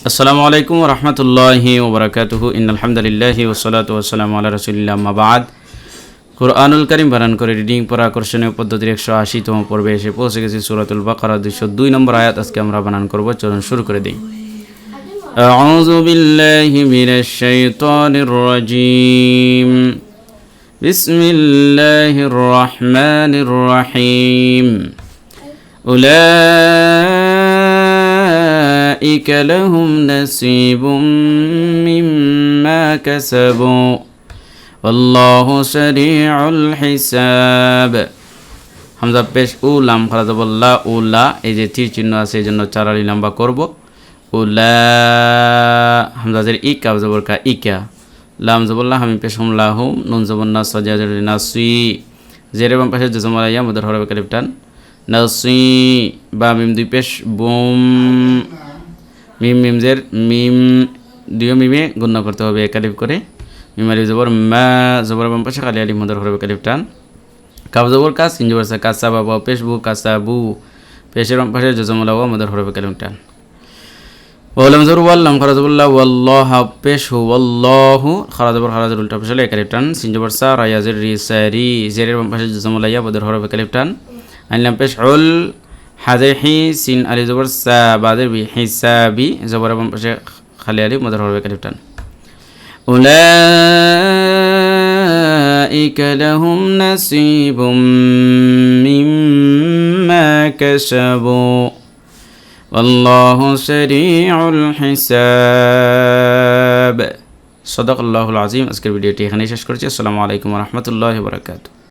আসসালামু আলাইকুম ওয়া রাহমাতুল্লাহি ওয়া বারাকাতুহু ইন্নাল হামদুলিল্লাহি ওয়াস সালাতু ওয়াস সালামু আলা রাসূলিল্লাহ আম্মা বা'দ। কুরআনুল কারীম বানান করে রিডিং পড়া আকর্ষণীয় পদ্ধতির 180তম পর্বে এসে পৌঁছে গেছি সূরাতুল বাকারা 202 নম্বর আয়াত আজকে আমরা বানান করব। চলুন শুরু করে দেই। আউযু বিল্লাহি মিনাশ শাইতানির রাজীম। বিসমিল্লাহির রাহমানির রাহিম। أولئك لهم نصيب مما كسبوا والله سريع الحساب। হামজা পেশ উ লাম খারাজ বল্লা উলা, এই যে তীর চিহ্ন আছে এই জন্য চার আলি লম্বা করব। উলা হামজাজের ই কাব জবর কা ইকা, লাম জবল্লা হামি পেশ হুম লাহুম, নুন জবর না সাজাজের নাসি, জেরে বাম পাশে জজমালাইয়া মুদার হরবে কালিফ টান নাসি, বা মিম দুই পেশ বুম, মিম মিমজের মিম দুই মিমে গুণনা করতে হবে এক আলিফ করে। মিম আলিফ জবর মা, জবর বাম পাশে খালি আলিফ মুদার হরবে কালিফ টান। কাব জবর কা, সিন জবর সা, কাসা বাবা পেশ বু, কাসা বু, পেশের বাম পাশে জজমালাওয়া মুদার হরবে কালিফ টান। ওয়ালাম জবর ওয়াল্লাম খারাজ বল্লা ওয়াল্লাহ পেশ হু, ওয়াল্লাহু খারাজ জবর খারাজ উল্টা পেশ এক আলিফ টান। সিন জবর সা, রায়াজের রি সারি, জেরের বাম পাশে জজমালাইয়া মুদার হরবে কালিফ টান। আইলাম পেশ উল, হাজে হি, সিন আলি জবর সা, বাদের বি হিসাবি, জবর বাম পাশে খালি আলি মুদার হরবে কালিফ টান। উলাইকা লাহুম নাসিবুম মিম্মা কাসাবু ওয়াল্লাহু সারিউল হিসাব। সাদাকাল্লাহুল আযীম। আজকের ভিডিওটি এখানেই শেষ করছি। আসসালামু আলাইকুম ওয়া রাহমাতুল্লাহি ওয়া বারাকাতুহু।